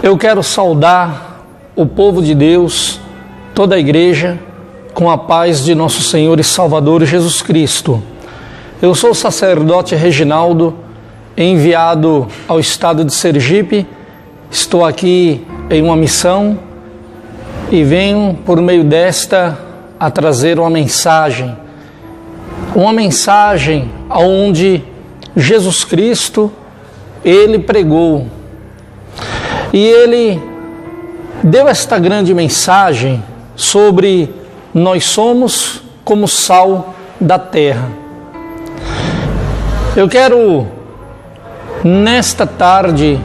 Eu quero saudar o povo de Deus, toda a igreja, com a paz de nosso Senhor e Salvador Jesus Cristo. Eu sou o sacerdote Reginaldo, enviado ao estado de Sergipe. Estou aqui em uma missão e venho, por meio desta, a trazer uma mensagem onde Jesus Cristo, Ele pregou. E Ele deu esta grande mensagem sobre nós somos como sal da terra. Eu quero, nesta tarde,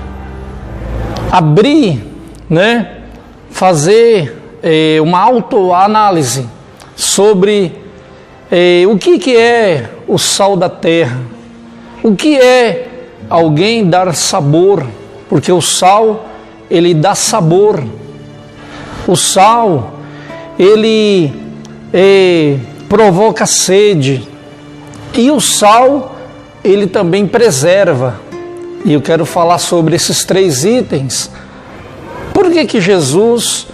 fazer uma autoanálise sobre o que é o sal da terra, o que é alguém dar sabor, porque o sal, ele dá sabor. O sal, ele provoca sede, e o sal, ele também preserva. E eu quero falar sobre esses três itens. Por que Jesus,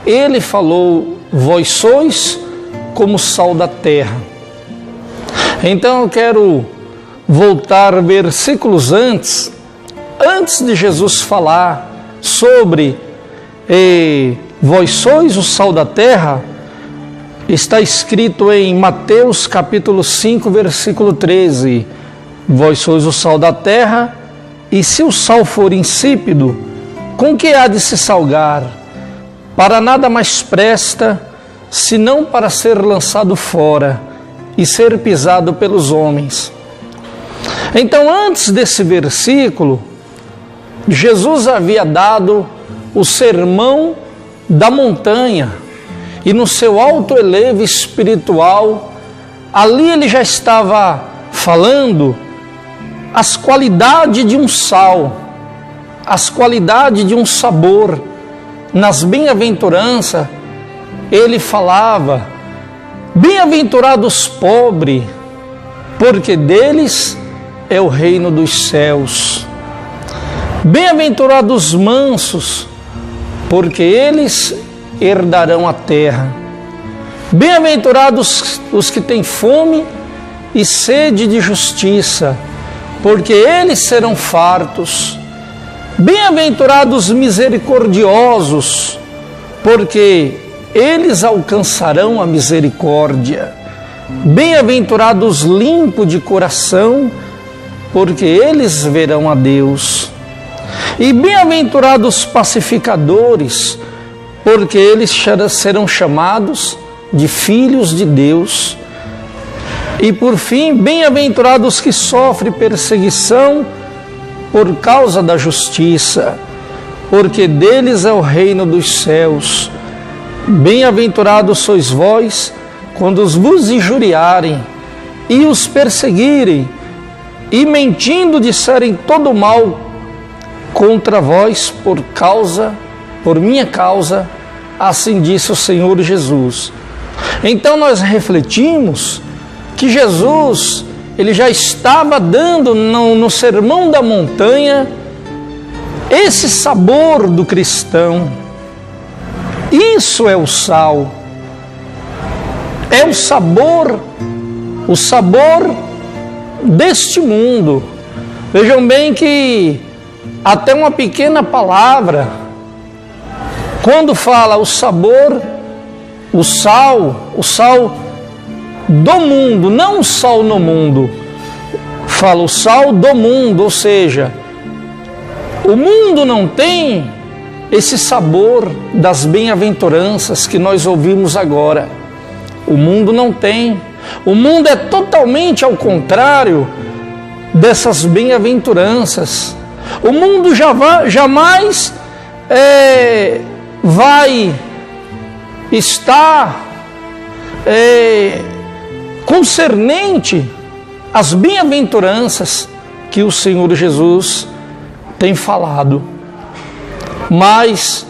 Ele falou, vós sois como sal da terra? Então eu quero voltar versículos antes de Jesus falar sobre vós sois o sal da terra. Está escrito em Mateus capítulo 5, versículo 13, vós sois o sal da terra, e se o sal for insípido, com que há de se salgar? Para nada mais presta, senão para ser lançado fora e ser pisado pelos homens. Então, antes desse versículo, Jesus havia dado o sermão da montanha, e no seu alto elevo espiritual, ali ele já estava falando as qualidades de um sal, as qualidades de um sabor. Nas bem-aventuranças, ele falava, bem-aventurados pobres, porque deles é o reino dos céus. Bem-aventurados mansos, porque eles herdarão a terra. Bem-aventurados os que têm fome e sede de justiça, porque eles serão fartos. Bem-aventurados misericordiosos, porque eles alcançarão a misericórdia. Bem-aventurados limpos de coração, porque eles verão a Deus. E bem-aventurados pacificadores, porque eles serão chamados de filhos de Deus. E por fim, bem-aventurados que sofrem perseguição por causa da justiça, porque deles é o reino dos céus. Bem-aventurados sois vós, quando os injuriarem e os perseguirem, e mentindo disserem todo mal contra vós por minha causa, assim disse o Senhor Jesus. Então nós refletimos que Jesus, ele já estava dando no Sermão da Montanha esse sabor do cristão. Isso é o sal. É o sabor deste mundo. Vejam bem que até uma pequena palavra, quando fala o sabor, o sal do mundo, não o sal no mundo, fala o sal do mundo, ou seja, o mundo não tem esse sabor das bem-aventuranças que nós ouvimos agora. O mundo não tem. O mundo é totalmente ao contrário dessas bem-aventuranças. O mundo jamais vai estar concernente às bem-aventuranças que o Senhor Jesus tem falado. Mas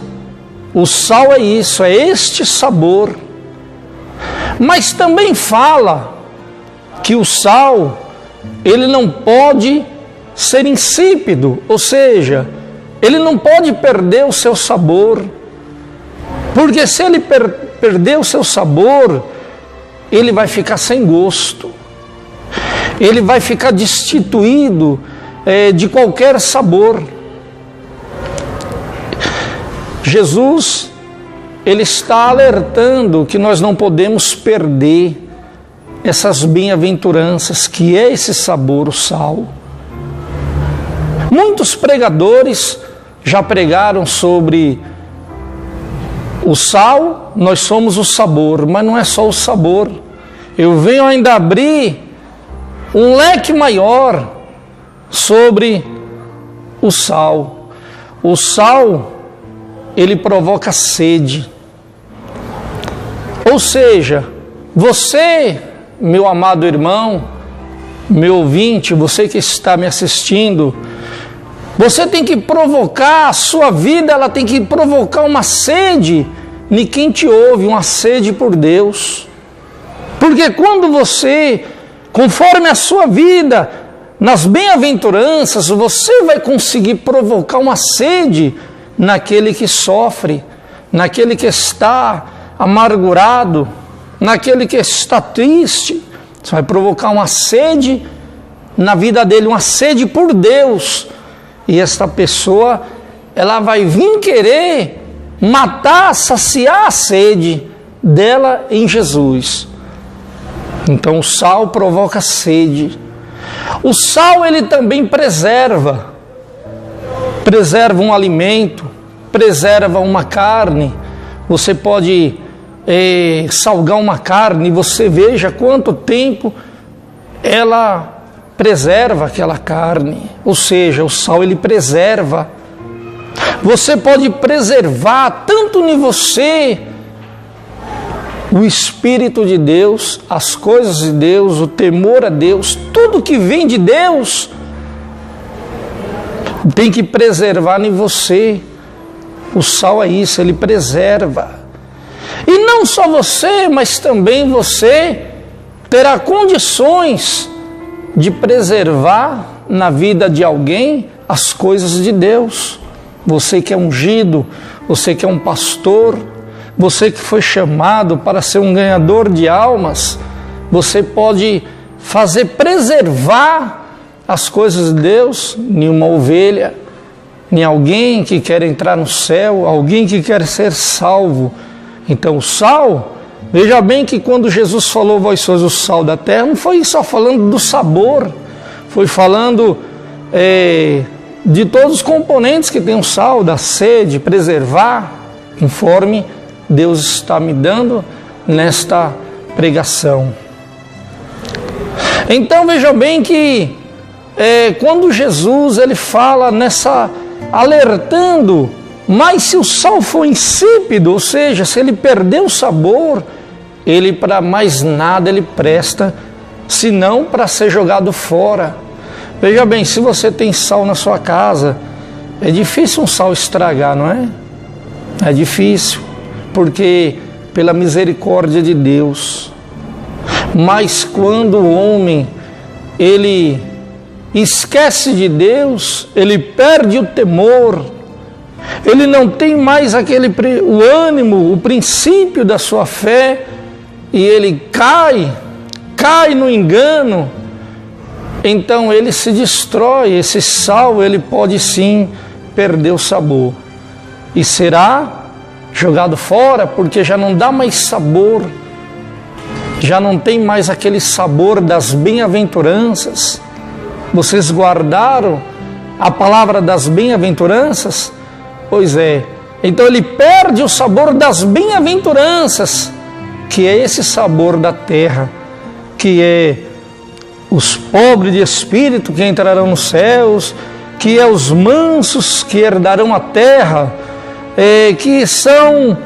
o sal é isso, é este sabor. Mas também fala que o sal, ele não pode ser insípido, ou seja, ele não pode perder o seu sabor, porque se ele perder o seu sabor, ele vai ficar sem gosto, ele vai ficar destituído de qualquer sabor. Jesus, ele está alertando que nós não podemos perder essas bem-aventuranças, que é esse sabor, o sal. Muitos pregadores já pregaram sobre o sal, nós somos o sabor, mas não é só o sabor. Eu venho ainda abrir um leque maior sobre o sal. O sal, ele provoca sede. Ou seja, você, meu amado irmão, meu ouvinte, você que está me assistindo, você tem que provocar, a sua vida ela tem que provocar uma sede em quem te ouve, uma sede por Deus. Porque quando você, conforme a sua vida, nas bem-aventuranças, você vai conseguir provocar uma sede naquele que sofre, naquele que está amargurado, naquele que está triste. Você vai provocar uma sede na vida dele, uma sede por Deus. E esta pessoa, ela vai vir querer matar, saciar a sede dela em Jesus. Então o sal provoca sede. O sal, ele também preserva um alimento, preserva uma carne. Você pode salgar uma carne e você veja quanto tempo ela preserva aquela carne. Ou seja, o sal, ele preserva. Você pode preservar tanto em você o Espírito de Deus, as coisas de Deus, o temor a Deus, tudo que vem de Deus tem que preservar em você. O sal é isso, ele preserva. E não só você, mas também você terá condições de preservar na vida de alguém as coisas de Deus. Você que é ungido, você que é um pastor, você que foi chamado para ser um ganhador de almas, você pode fazer preservar as coisas de Deus em uma ovelha, em alguém que quer entrar no céu, alguém que quer ser salvo. Então o sal, veja bem que quando Jesus falou, vós sois o sal da terra, não foi só falando do sabor, foi falando de todos os componentes que tem o sal, da sede, preservar, conforme Deus está me dando nesta pregação. Então veja bem que quando Jesus ele fala alertando, mas se o sal for insípido, ou seja, se ele perder o sabor, ele para mais nada ele presta, senão para ser jogado fora. Veja bem, se você tem sal na sua casa, é difícil um sal estragar, não é? É difícil, porque pela misericórdia de Deus. Mas quando o homem, ele esquece de Deus, ele perde o temor, ele não tem mais o ânimo, o princípio da sua fé, e ele cai no engano, então ele se destrói. Esse sal, ele pode sim perder o sabor e será jogado fora, porque já não dá mais sabor, já não tem mais aquele sabor das bem-aventuranças. Vocês guardaram a palavra das bem-aventuranças? Pois é, então ele perde o sabor das bem-aventuranças, que é esse sabor da terra, que é os pobres de espírito que entrarão nos céus, que é os mansos que herdarão a terra, que são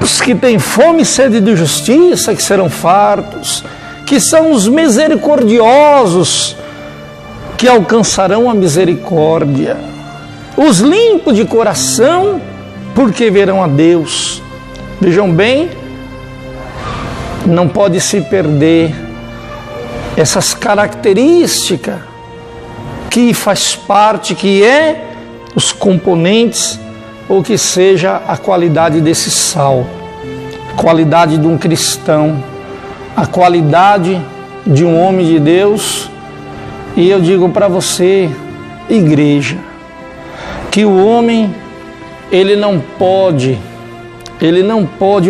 os que têm fome e sede de justiça, que serão fartos, que são os misericordiosos, que alcançarão a misericórdia, os limpos de coração, porque verão a Deus. Vejam bem, não pode se perder essas características que faz parte, que é os componentes ou que seja a qualidade desse sal, a qualidade de um cristão, a qualidade de um homem de Deus. E eu digo para você, igreja, que o homem, ele não pode,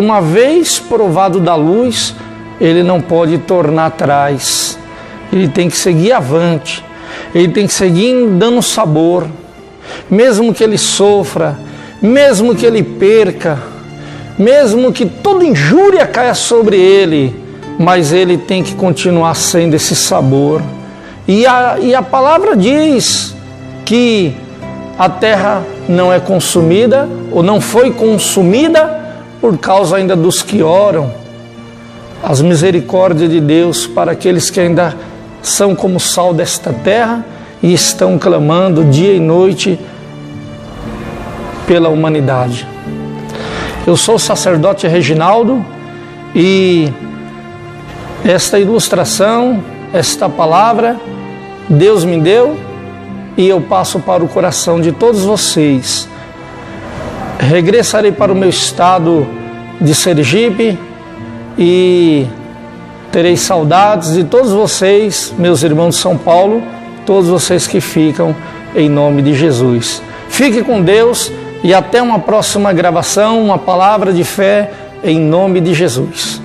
uma vez provado da luz, ele não pode tornar atrás. Ele tem que seguir avante, ele tem que seguir dando sabor, mesmo que ele sofra, mesmo que ele perca, mesmo que toda injúria caia sobre ele, mas ele tem que continuar sendo esse sabor. E a palavra diz que a terra não é consumida, ou não foi consumida, por causa ainda dos que oram. As misericórdias de Deus para aqueles que ainda são como sal desta terra e estão clamando dia e noite pela humanidade. Eu sou o sacerdote Reginaldo e esta ilustração, esta palavra, Deus me deu e eu passo para o coração de todos vocês. Regressarei para o meu estado de Sergipe e terei saudades de todos vocês, meus irmãos de São Paulo, todos vocês que ficam em nome de Jesus. Fique com Deus e até uma próxima gravação, uma palavra de fé em nome de Jesus.